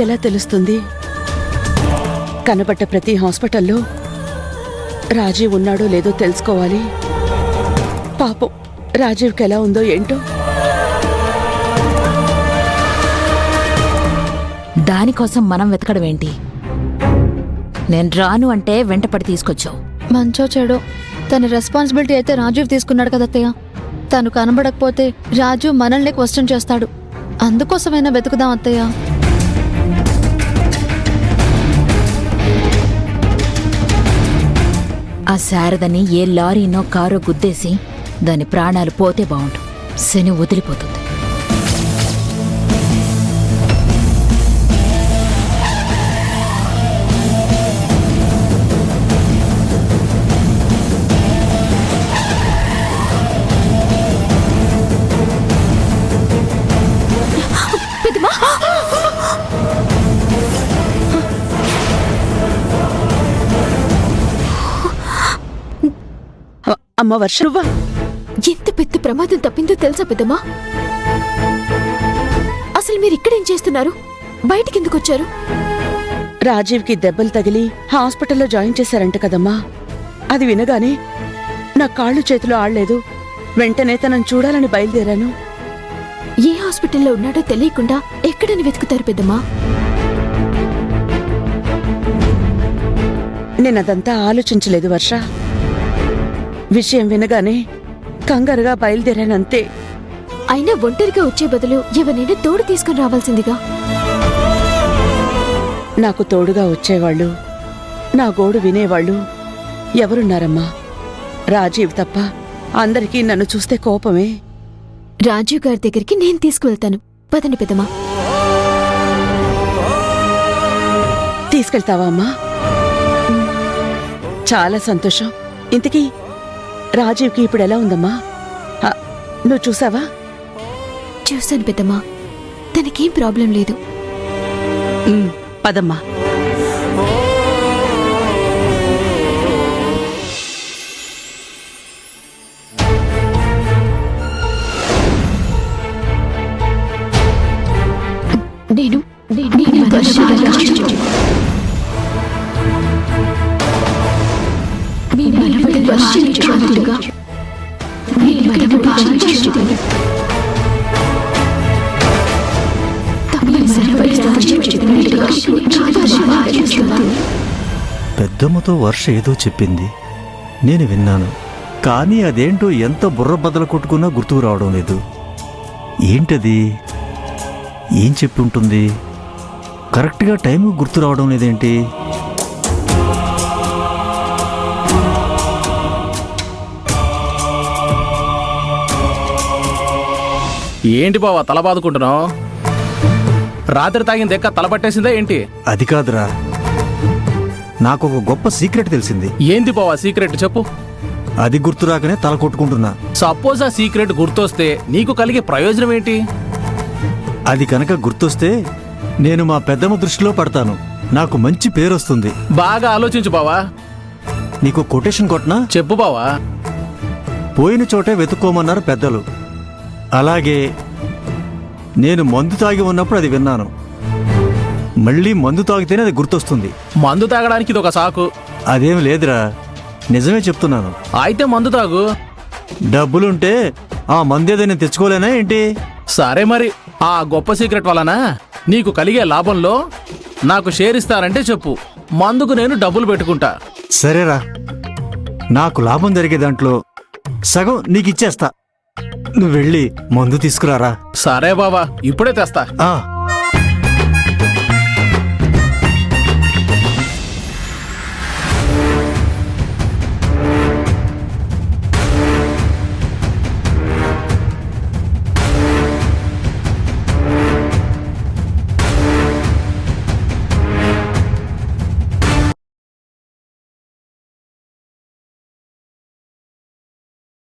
ఎలా తెలుస్తుంది? కనబడ్డ ప్రతి హాస్పిటల్లో రాజీవ్ ఉన్నాడో లేదో తెలుసుకోవాలి. పాపం రాజీవ్కి ఎలా ఉందో ఏంటో. దానికోసం మనం వెతకడం ఏంటి? నేను రాను అంటే వెంటపడి తీసుకొచ్చావు. మంచో చెడో తన రెస్పాన్సిబిలిటీ అయితే రాజీవ్ తీసుకున్నాడు కదా అత్తయ్య. తను కనబడకపోతే రాజు మనల్ని క్వశ్చన్ చేస్తాడు. అందుకోసమైనా వెతుకుదాం అత్తయ్య. ఆ శారదని ఏ లారీనో కారో గుద్దేసి దాని ప్రాణాలు పోతే బావుండు. శని వదిలిపోతుంది. అమ్మ వర్ష, నువ్వా? ఎంత పెద్ద ప్రమాదం తప్పిందో తెలుసా పెద్దమ్మా? అసలు మీరు ఇక్కడేం చేస్తున్నారు? బయటికెందుకు వచ్చారు? రాజీవ్కి దెబ్బలు తగిలి హాస్పిటల్లో జాయిన్ చేశారంట కదమ్మా. అది వినగానే నా కాళ్ళు చేతులు ఆడలేదు. వెంటనే తనను చూడాలని బయలుదేరాను. ఏ హాస్పిటల్లో ఉన్నాడో తెలియకుండా ఎక్కడని వెతుకుతారు పెద్దమ్మా? నేనదంతా ఆలోచించలేదు వర్ష. విషయం వినగానే కంగారుగా బయలుదేరానంతే. అయినా ఒంటరిగా వచ్చే బదులు ఎవరైనా తోడు తీసుకుని రావాల్సిందిగా. నాకు తోడుగా వచ్చేవాళ్ళు, నా గోడు వినేవాళ్ళు ఎవరున్నారమ్మా? రాజీవ్ తప్ప అందరికీ నన్ను చూస్తే కోపమే. రాజీవ్ గారి దగ్గరికి నేను తీసుకువెళ్తాను. పదండి పెద్దమ్మా. తీసుకెళ్తావా అమ్మా? చాలా సంతోషం. ఇంతకీ రాజీవ్కి ఇప్పుడు ఎలా ఉందమ్మా? నువ్వు చూసావా? చూశాను పెద్దమ్మా. తనకేం ప్రాబ్లం లేదు. పదమ్మా. నేను పెద్దమ్మతో వర్ష ఏదో చెప్పింది, నేను విన్నాను. కానీ అదేంటో ఎంత బుర్ర బద్దలు కొట్టుకున్నా గుర్తుకు రావడం లేదు. ఏంటది? ఏం చెప్పి ఉంటుంది? కరెక్ట్గా టైంకు గుర్తు రావడం లేదేంటి? ఏంటి బావా తల బాదుకుంటున్నావు? రాత్రి తాగిన దెక్క తల పట్టేసిందా ఏంటి? అది కాదురా, నాకు ఒక గొప్ప సీక్రెట్ తెలిసింది. ఏంది బావా సీక్రెట్ చెప్పు. అది గుర్తు రాకనే తల కొట్టుకుంటున్నా. సపోజ్ ఆ సీక్రెట్ గుర్తొస్తే నీకు కలిగే ప్రయోజనం ఏంటి? అది కనుక గుర్తొస్తే నేను మా పెద్దమ్మ దృష్టిలో పడతాను. నాకు మంచి పేరు వస్తుంది. బాగా ఆలోచించు బావా. నీకు కొటేషన్ కొట్టినా? చెప్పు బావా. పోయిన చోటే వెతుక్కోమన్నారు పెద్దలు. అలాగే నేను మందు తాగి ఉన్నప్పుడు అది విన్నాను. మళ్ళీ మందు తాగితేనే అది గుర్తొస్తుంది. మందు తాగడానికి ఇది ఒక సాకు. అదేం లేదురా, నిజమే చెప్తున్నాను. అయితే మందు తాగు. డబ్బులుంటే ఆ మందేదో నేను తెచ్చుకోలేనా ఏంటి? సరే మరి ఆ గొప్ప సీక్రెట్ వలన నీకు కలిగే లాభంలో నాకు షేర్ ఇస్తారంటే చెప్పు. మందుకు నేను డబ్బులు పెట్టుకుంటా. సరేరా, నాకు లాభం జరిగే దాంట్లో సగం నీకు ఇచ్చేస్తా. నువ్వు వెళ్ళి మందు తీసుకురారా. సరే బావా, ఇప్పుడే తెస్తా.